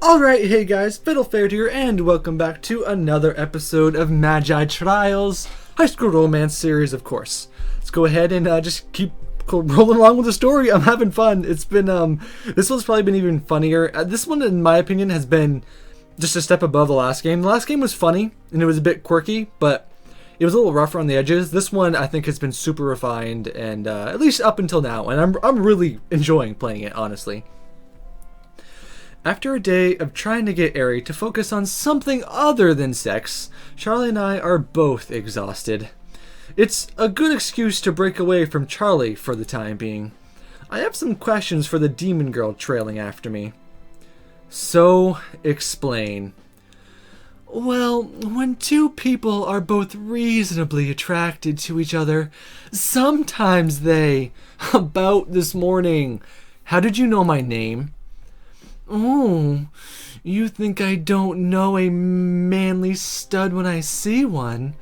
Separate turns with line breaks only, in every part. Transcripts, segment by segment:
Alright, hey guys, Fiddlefair here, and welcome back to another episode of Magi Trials, high school romance series, of course. Let's go ahead and just keep rolling along with the story. I'm having fun. It's been, this one's probably been even funnier. This one, in my opinion, has been just a step above the last game. The last game was funny, and it was a bit quirky, but it was a little rougher on the edges. This one, I think, has been super refined, and at least up until now, and I'm really enjoying playing it, honestly. After a day of trying to get Ari to focus on something other than sex, Charlie and I are both exhausted. It's a good excuse to break away from Charlie for the time being. I have some questions for the demon girl trailing after me. So, explain. Well, when two people are both reasonably attracted to each other, sometimes they... About this morning. How did you know my name? Oh, you think I don't know a manly stud when I see one?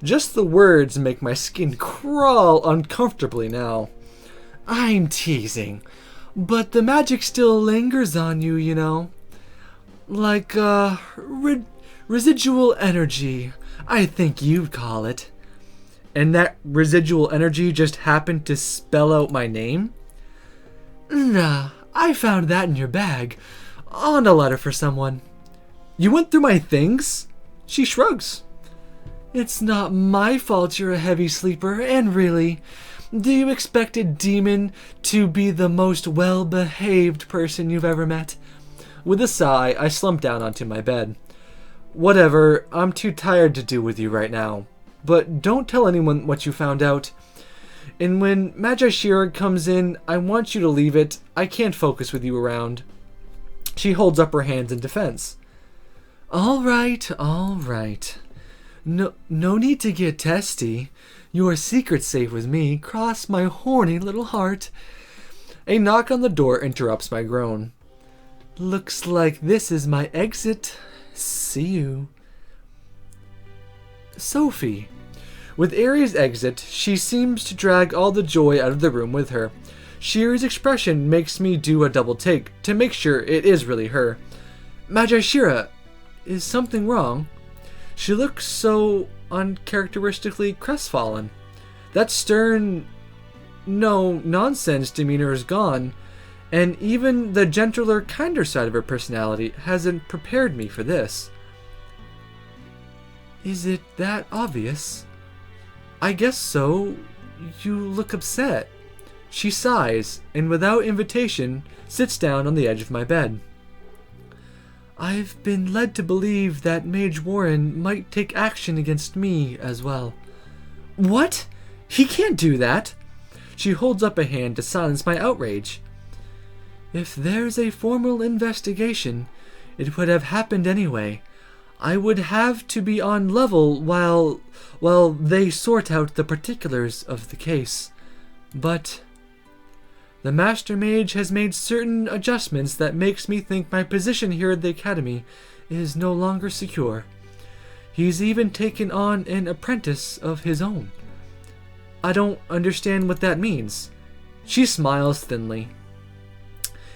Just the words make my skin crawl uncomfortably now. I'm teasing, but the magic still lingers on you, you know. Like, residual energy, I think you'd call it. And that residual energy just happened to spell out my name? Nah. I found that in your bag, on a letter for someone. You went through my things? She shrugs. It's not my fault you're a heavy sleeper, and really, do you expect a demon to be the most well-behaved person you've ever met? With a sigh, I slump down onto my bed. Whatever, I'm too tired to deal with you right now. But don't tell anyone what you found out. And when Magi comes in, I want you to leave it. I can't focus with you around. She holds up her hands in defense. All right. No need to get testy. Your secret's safe with me. Cross my horny little heart. A knock on the door interrupts my groan. Looks like this is my exit. See you. Sophie. With Ari's exit, she seems to drag all the joy out of the room with her. Shiri's expression makes me do a double take to make sure it is really her. Magi, is something wrong? She looks so uncharacteristically crestfallen. That stern, no nonsense demeanor is gone, and even the gentler, kinder side of her personality hasn't prepared me for this. Is it that obvious? I guess so. You look upset. She sighs, and without invitation, sits down on the edge of my bed. I've been led to believe that Mage Warren might take action against me as well. What? He can't do that! She holds up a hand to silence my outrage. If there's a formal investigation, it would have happened anyway. I would have to be on level while they sort out the particulars of the case. But the Master Mage has made certain adjustments that makes me think my position here at the Academy is no longer secure. He's even taken on an apprentice of his own. I don't understand what that means. She smiles thinly.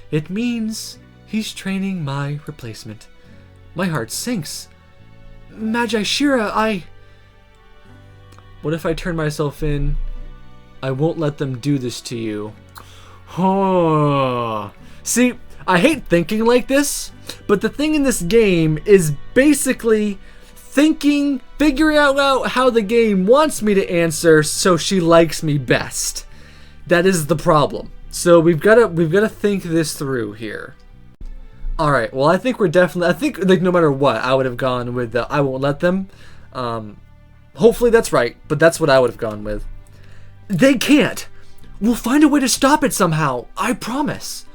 It means he's training my replacement. My heart sinks. Magi, What if I turn myself in? I won't let them do this to you. Oh. See, I hate thinking like this, but the thing in this game is basically figuring out how the game wants me to answer so she likes me best. That is the problem. So we've got to think this through here. All right. Well, I think like no matter what, I would have gone with the I won't let them. Hopefully that's right, but that's what I would have gone with. They can't. We'll find a way to stop it somehow. I promise.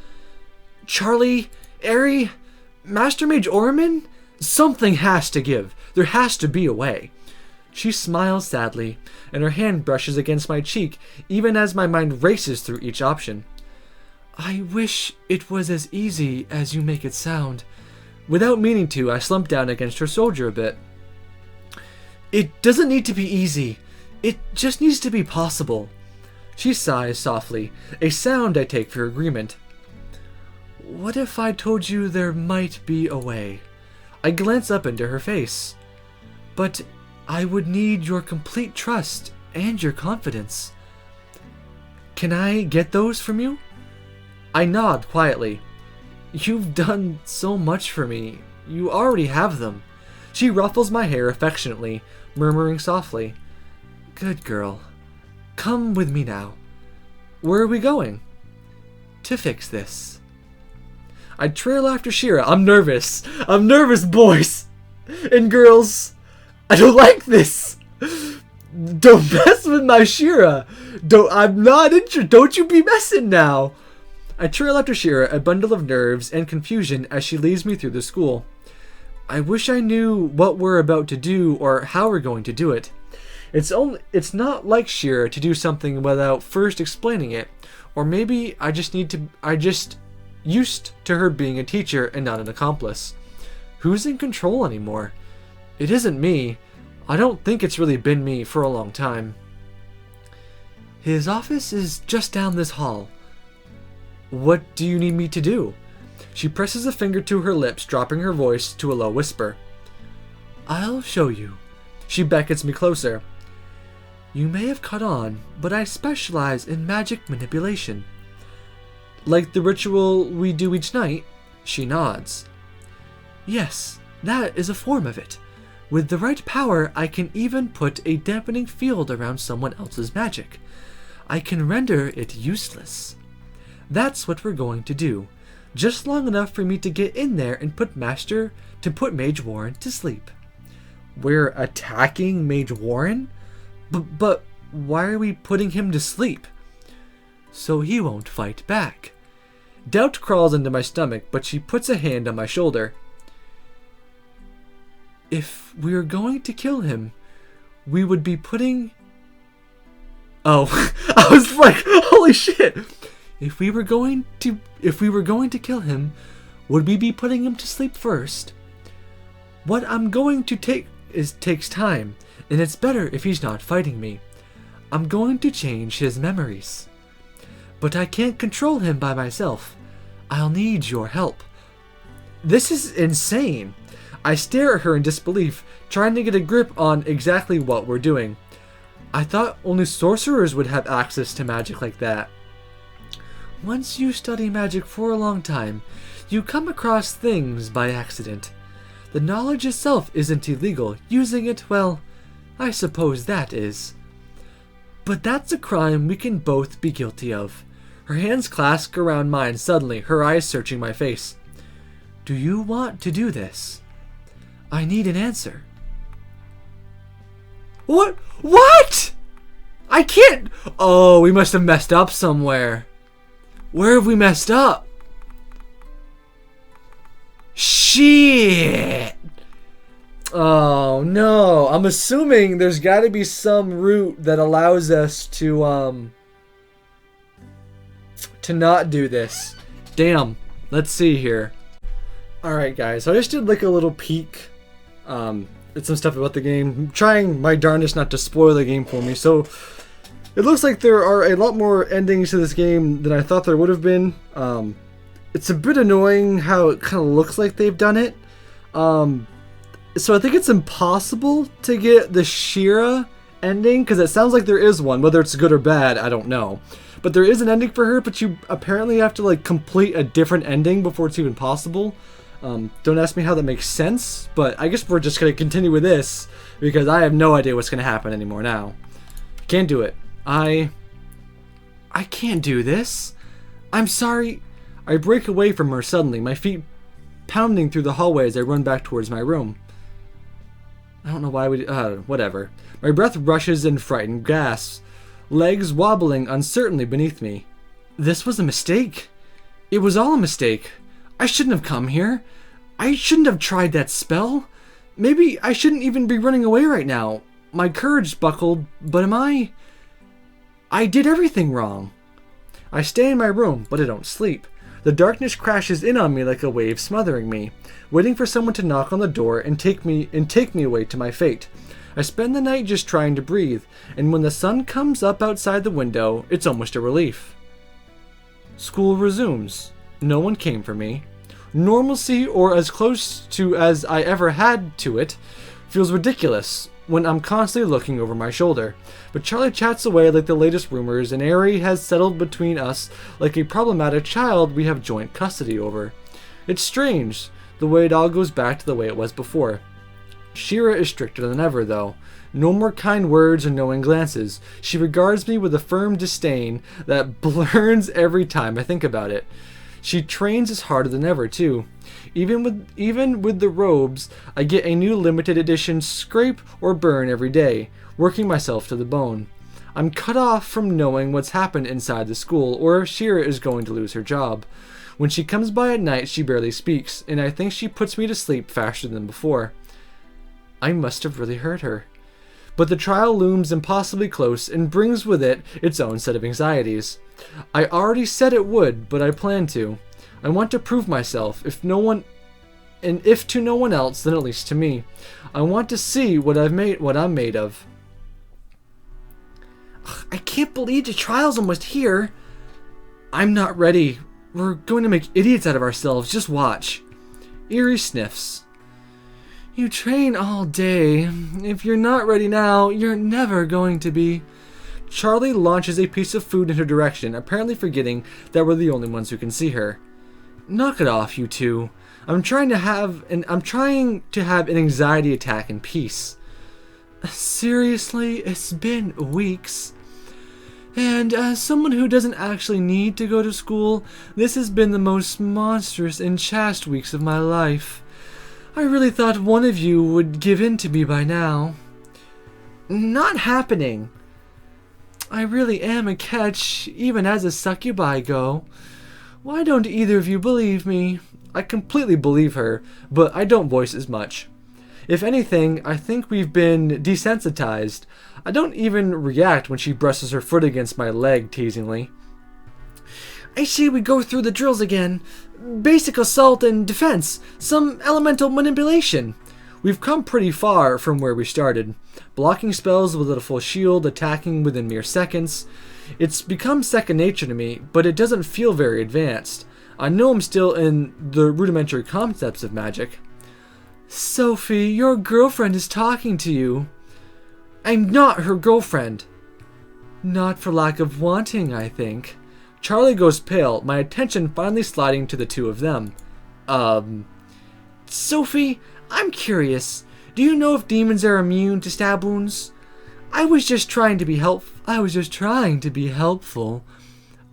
Charlie, Ari, Master Mage Orman, something has to give. There has to be a way. She smiles sadly, and her hand brushes against my cheek, even as my mind races through each option. I wish it was as easy as you make it sound. Without meaning to, I slump down against her shoulder a bit. It doesn't need to be easy. It just needs to be possible. She sighs softly, a sound I take for agreement. What if I told you there might be a way? I glance up into her face. But I would need your complete trust and your confidence. Can I get those from you? I nod quietly. You've done so much for me. You already have them. She ruffles my hair affectionately, murmuring softly, Good girl. Come with me now. Where are we going? To fix this. I trail after Shira. I'm nervous. I'm nervous, boys and girls. I don't like this. Don't mess with my Shira. I'm not interested. Don't you be messing now. I trail after Shira, a bundle of nerves and confusion as she leads me through the school. I wish I knew what we're about to do or how we're going to do it. It's not like Shira to do something without first explaining it. Or maybe I just used to her being a teacher and not an accomplice. Who's in control anymore? It isn't me. I don't think it's really been me for a long time. His office is just down this hall. What do you need me to do? She presses a finger to her lips, dropping her voice to a low whisper. I'll show you. She beckons me closer. You may have caught on, but I specialize in magic manipulation. Like the ritual we do each night? She nods. Yes, that is a form of it. With the right power, I can even put a dampening field around someone else's magic. I can render it useless. That's what we're going to do. Just long enough for me to get in there and put Mage Warren to sleep. We're attacking Mage Warren? But why are we putting him to sleep? So he won't fight back. Doubt crawls into my stomach, but she puts a hand on my shoulder. If we were going to kill him, we would be putting... Oh, I was like, holy shit! If we were going to kill him, would we be putting him to sleep first? What I'm going to takes time, and it's better if he's not fighting me. I'm going to change his memories. But I can't control him by myself. I'll need your help. This is insane. I stare at her in disbelief, trying to get a grip on exactly what we're doing. I thought only sorcerers would have access to magic like that. Once you study magic for a long time, you come across things by accident. The knowledge itself isn't illegal. Using it, well, I suppose that is. But that's a crime we can both be guilty of. Her hands clasp around mine suddenly, her eyes searching my face. Do you want to do this? I need an answer. What? What? I can't... Oh, we must have messed up somewhere. Where have we messed up? Shit! Oh, no. I'm assuming there's got to be some route that allows us to not do this. Damn. Let's see here. Alright, guys. So I just did like a little peek at some stuff about the game. I'm trying my darndest not to spoil the game for me. So it looks like there are a lot more endings to this game than I thought there would have been. It's a bit annoying how it kind of looks like they've done it. So I think it's impossible to get the Shira ending, because it sounds like there is one. Whether it's good or bad, I don't know. But there is an ending for her, but you apparently have to like complete a different ending before it's even possible. Don't ask me how that makes sense, but I guess we're just going to continue with this, because I have no idea what's going to happen anymore now. Can't do it. I can't do this. I'm sorry. I break away from her suddenly, my feet pounding through the hallway as I run back towards my room. I don't know why whatever. My breath rushes in frightened gasps, legs wobbling uncertainly beneath me. This was a mistake. It was all a mistake. I shouldn't have come here. I shouldn't have tried that spell. Maybe I shouldn't even be running away right now. My courage buckled, but I did everything wrong. I stay in my room, but I don't sleep. The darkness crashes in on me like a wave smothering me, waiting for someone to knock on the door and take me away to my fate. I spend the night just trying to breathe, and when the sun comes up outside the window, it's almost a relief. School resumes. No one came for me. Normalcy, or as close to as I ever had to it, feels ridiculous when I'm constantly looking over my shoulder. But Charlie chats away like the latest rumors, and Ari has settled between us like a problematic child we have joint custody over. It's strange, the way it all goes back to the way it was before. Shira is stricter than ever, though. No more kind words or knowing glances. She regards me with a firm disdain that burns every time I think about it. She trains us harder than ever, too. Even with the robes, I get a new limited edition scrape or burn every day, working myself to the bone. I'm cut off from knowing what's happened inside the school, or if Shira is going to lose her job. When she comes by at night, she barely speaks, and I think she puts me to sleep faster than before. I must have really hurt her. But the trial looms impossibly close and brings with it its own set of anxieties. I already said it would, but I plan to. I want to prove myself, if to no one else, then at least to me. I want to see what I'm made of. I can't believe the trial's almost here. I'm not ready. We're going to make idiots out of ourselves. Just watch. Eerie sniffs. You train all day. If you're not ready now, you're never going to be. Charlie launches a piece of food in her direction, apparently forgetting that we're the only ones who can see her. Knock it off, you two. I'm trying to have an anxiety attack in peace. Seriously, it's been weeks. And as someone who doesn't actually need to go to school, this has been the most monstrous and chaste weeks of my life. I really thought one of you would give in to me by now. Not happening. I really am a catch, even as a succubi go. Why don't either of you believe me? I completely believe her, but I don't voice as much. If anything, I think we've been desensitized. I don't even react when she brushes her foot against my leg teasingly. I say we go through the drills again. Basic assault and defense. Some elemental manipulation. We've come pretty far from where we started. Blocking spells with a full shield, attacking within mere seconds. It's become second nature to me, but it doesn't feel very advanced. I know I'm still in the rudimentary concepts of magic. Sophie, your girlfriend is talking to you. I'm not her girlfriend. Not for lack of wanting, I think. Charlie goes pale, my attention finally sliding to the two of them. Sophie, I'm curious. Do you know if demons are immune to stab wounds? I was just trying to be helpful.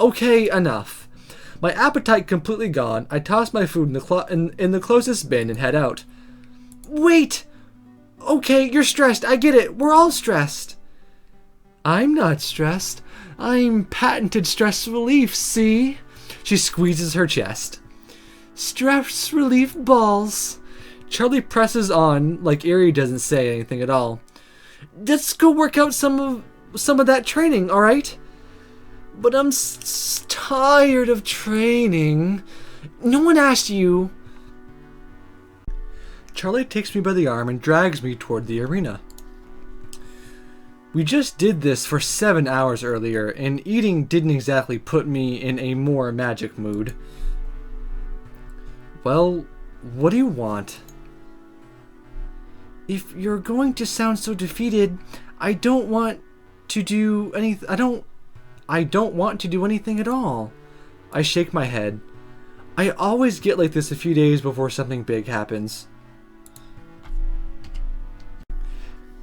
Okay, enough. My appetite completely gone, I toss my food in the closest bin and head out. Wait! Okay, you're stressed. I get it. We're all stressed. I'm not stressed. I'm patented stress relief, see? She squeezes her chest. Stress relief balls. Charlie presses on like Ari doesn't say anything at all. Let's go work out some of that training, all right? But I'm tired of training. No one asked you. Charlie takes me by the arm and drags me toward the arena. We just did this for 7 hours earlier, and eating didn't exactly put me in a more magic mood. Well, what do you want? If you're going to sound so defeated, I don't want to do anything. I don't want to do anything at all. I shake my head. I always get like this a few days before something big happens.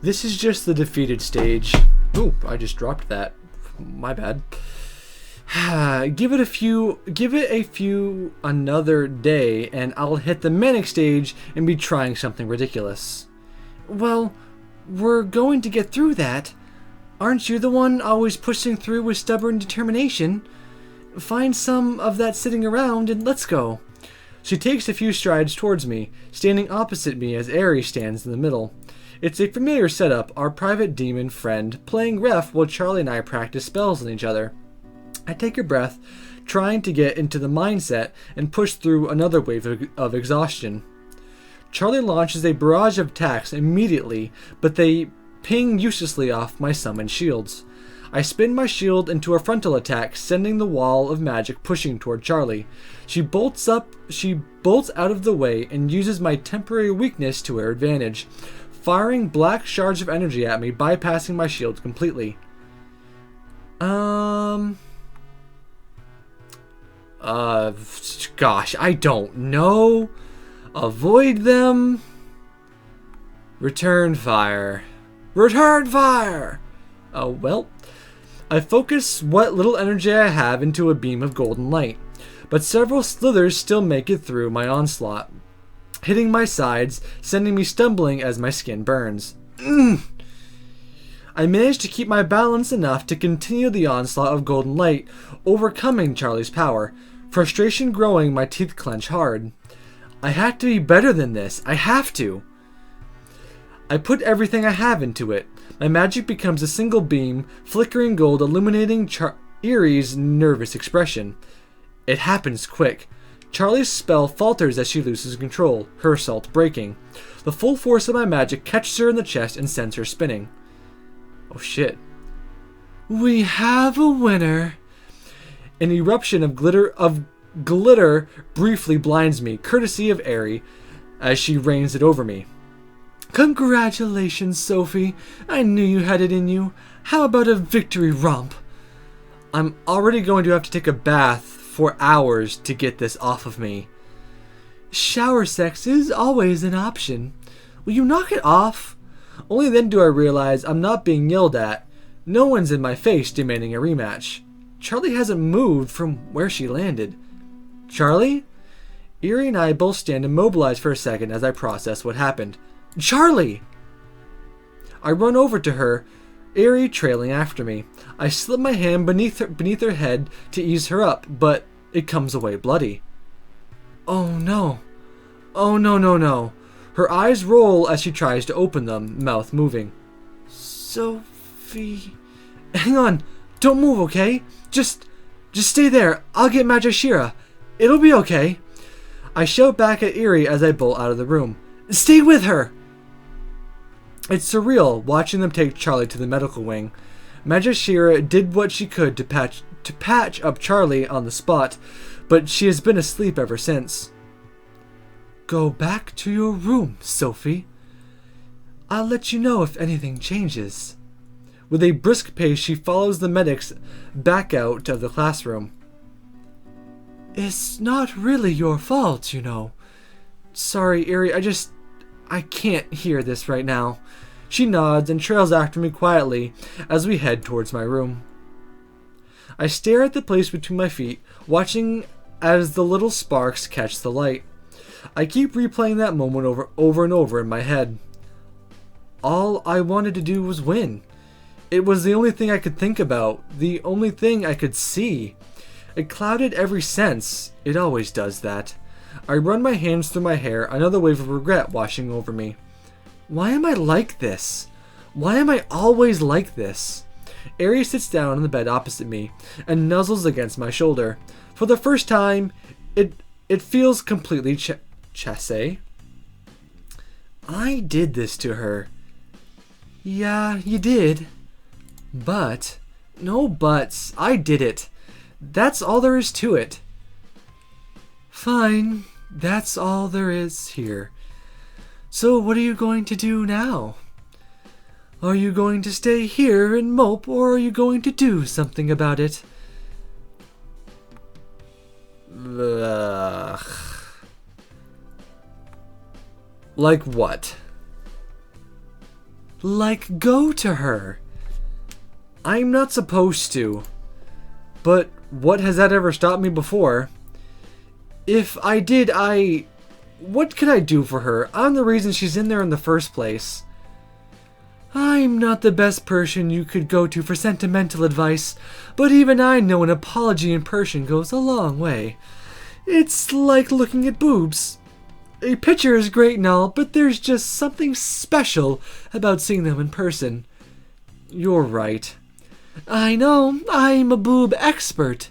This is just the defeated stage. Ooh, I just dropped that. My bad. Give it a few another day and I'll hit the manic stage and be trying something ridiculous. Well, we're going to get through that. Aren't you the one always pushing through with stubborn determination? Find some of that sitting around and let's go. She takes a few strides towards me, standing opposite me as Ari stands in the middle. It's a familiar setup, our private demon friend playing ref while Charlie and I practice spells on each other. I take a breath, trying to get into the mindset and push through another wave of exhaustion. Charlie launches a barrage of attacks immediately, but they ping uselessly off my summoned shields. I spin my shield into a frontal attack, sending the wall of magic pushing toward Charlie. She bolts out of the way and uses my temporary weakness to her advantage, firing black shards of energy at me, bypassing my shield completely. Gosh, I don't know. Avoid them. Return fire. Return fire! Oh, well. I focus what little energy I have into a beam of golden light, but several slithers still make it through my onslaught, hitting my sides, sending me stumbling as my skin burns. I managed to keep my balance enough to continue the onslaught of golden light, overcoming Charlie's power. Frustration growing, my teeth clench hard. I have to be better than this. I have to. I put everything I have into it. My magic becomes a single beam, flickering gold, illuminating Erie's nervous expression. It happens quick. Charlie's spell falters as she loses control, her assault breaking. The full force of my magic catches her in the chest and sends her spinning. Oh shit. We have a winner. An eruption of glitter briefly blinds me, courtesy of Aerie, as she rains it over me. Congratulations, Sophie. I knew you had it in you. How about a victory romp? I'm already going to have to take a bath for hours to get this off of me. Shower sex is always an option. Will you knock it off? Only then do I realize I'm not being yelled at. No one's in my face demanding a rematch. Charlie hasn't moved from where she landed. Charlie? Erie and I both stand immobilized for a second as I process what happened. Charlie! I run over to her, Erie trailing after me. I slip my hand beneath her head to ease her up, but it comes away bloody. Oh no. Oh no, no, no. Her eyes roll as she tries to open them, mouth moving. Sophie... Hang on. Don't move, okay? Just stay there. I'll get Magira. It'll be okay. I shout back at Erie as I bolt out of the room. Stay with her! It's surreal watching them take Charlie to the medical wing. Magira did what she could to patch up Charlie on the spot, but she has been asleep ever since. Go back to your room, Sophie. I'll let you know if anything changes. With a brisk pace, she follows the medics back out of the classroom. It's not really your fault, you know. Sorry, Erie, I can't hear this right now. She nods and trails after me quietly as we head towards my room. I stare at the place between my feet, watching as the little sparks catch the light. I keep replaying that moment over and over in my head. All I wanted to do was win. It was the only thing I could think about, the only thing I could see. It clouded every sense. It always does that. I run my hands through my hair, another wave of regret washing over me. Why am I like this? Why am I always like this? Aerie sits down on the bed opposite me and nuzzles against my shoulder. For the first time, it feels completely chassé. I did this to her. Yeah, you did. But, no buts, I did it. That's all there is to it. Fine, that's all there is here. So what are you going to do now? Are you going to stay here and mope, or are you going to do something about it? Like what? Like go to her. I'm not supposed to. But what has that ever stopped me before? If I did, what could I do for her? I'm the reason she's in there in the first place. I'm not the best person you could go to for sentimental advice, but even I know an apology in person goes a long way. It's like looking at boobs. A picture is great and all, but there's just something special about seeing them in person. You're right. I know, I'm a boob expert.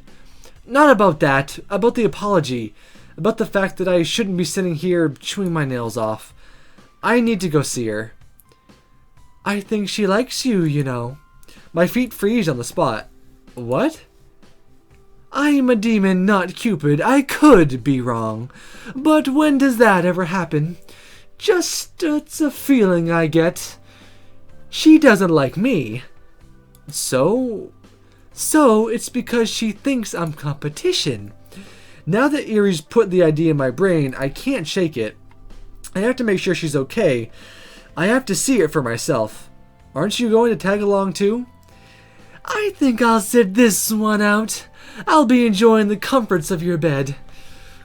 Not about that, about the apology. About the fact that I shouldn't be sitting here chewing my nails off. I need to go see her. I think she likes you, you know. My feet freeze on the spot. What? I am a demon, not Cupid. I could be wrong. But when does that ever happen? Just, it's a feeling I get. She doesn't like me. So it's because she thinks I'm competition. Now that Erie's put the idea in my brain, I can't shake it. I have to make sure she's okay. I have to see it for myself. Aren't you going to tag along too? I think I'll sit this one out. I'll be enjoying the comforts of your bed.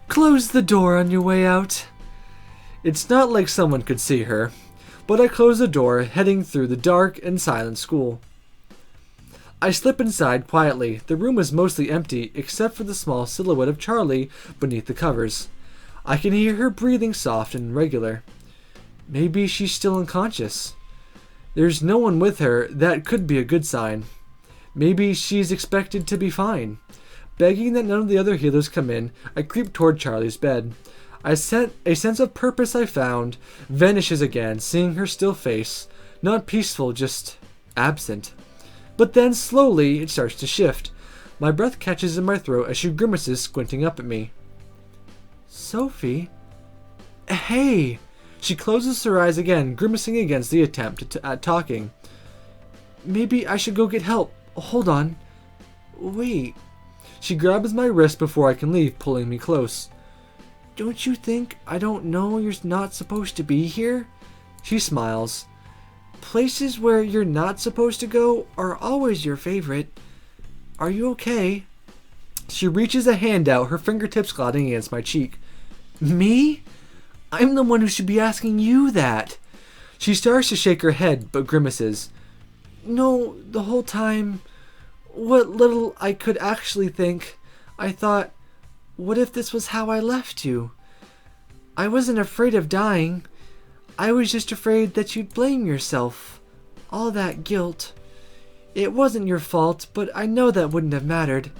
Close the door on your way out. It's not like someone could see her, but I close the door, heading through the dark and silent school. I slip inside quietly. The room is mostly empty, except for the small silhouette of Charlie beneath the covers. I can hear her breathing soft and regular. Maybe she's still unconscious. There's no one with her. That could be a good sign. Maybe she's expected to be fine. Begging that none of the other healers come in, I creep toward Charlie's bed. A sense of purpose I found vanishes again, seeing her still face. Not peaceful, just absent. But then, slowly, it starts to shift. My breath catches in my throat as she grimaces, squinting up at me. Sophie? Hey! She closes her eyes again, grimacing against the attempt at talking. Maybe I should go get help. Hold on. Wait. She grabs my wrist before I can leave, pulling me close. Don't you think I don't know you're not supposed to be here? She smiles. Places where you're not supposed to go are always your favorite. Are you okay? She reaches a hand out, her fingertips gliding against my cheek. Me? I'm the one who should be asking you that. She starts to shake her head, but grimaces. No, the whole time, what little I could actually think, I thought, what if this was how I left you? I wasn't afraid of dying. I was just afraid that you'd blame yourself. All that guilt. It wasn't your fault, but I know that wouldn't have mattered.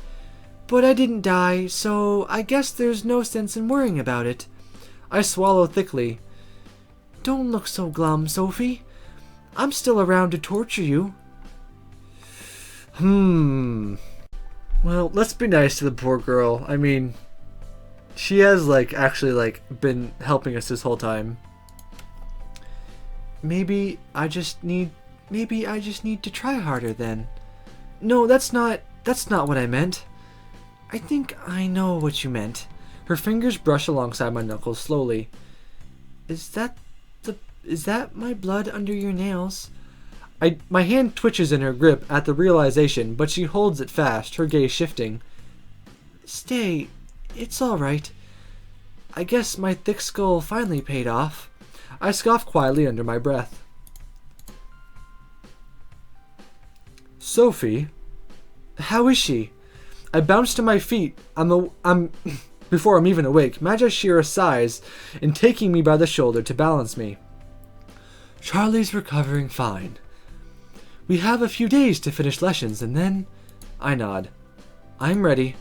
But I didn't die, so I guess there's no sense in worrying about it. I swallow thickly. Don't look so glum, Sophie. I'm still around to torture you. Well, let's be nice to the poor girl. I mean, she has, actually, been helping us this whole time. Maybe I just need to try harder then. No, that's not what I meant. I think I know what you meant. Her fingers brush alongside my knuckles slowly. Is that my blood under your nails? My hand twitches in her grip at the realization, but she holds it fast, her gaze shifting. Stay, it's all right. I guess my thick skull finally paid off. I scoff quietly under my breath. Sophie? How is she? I bounce to my feet. Before I'm even awake, Magi Shira sighs and taking me by the shoulder to balance me. Charlie's recovering fine. We have a few days to finish lessons and then... I nod. I'm ready.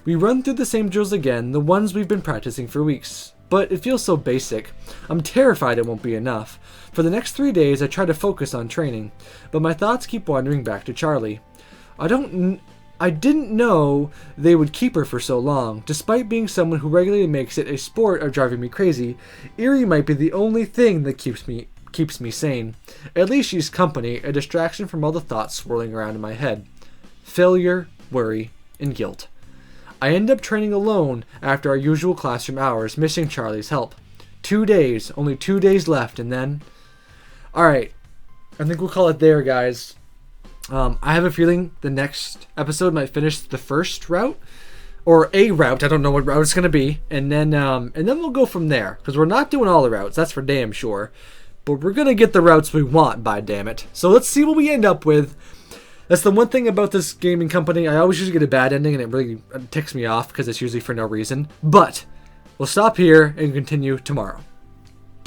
We run through the same drills again, the ones we've been practicing for weeks. But it feels so basic. I'm terrified it won't be enough. For the next 3 days, I try to focus on training, but my thoughts keep wandering back to Charlie. I didn't know they would keep her for so long. Despite being someone who regularly makes it a sport of driving me crazy, Erie might be the only thing that keeps me sane. At least she's company, a distraction from all the thoughts swirling around in my head. Failure, worry, and guilt. I end up training alone after our usual classroom hours, missing Charlie's help. 2 days, only 2 days left, and then... Alright, I think we'll call it there, guys. I have a feeling the next episode might finish the first route, or a route, I don't know what route it's going to be, and then we'll go from there, because we're not doing all the routes, that's for damn sure, but we're going to get the routes we want, by damn it. So let's see what we end up with. That's the one thing about this gaming company. I always usually get a bad ending, and it really ticks me off because it's usually for no reason. But we'll stop here and continue tomorrow.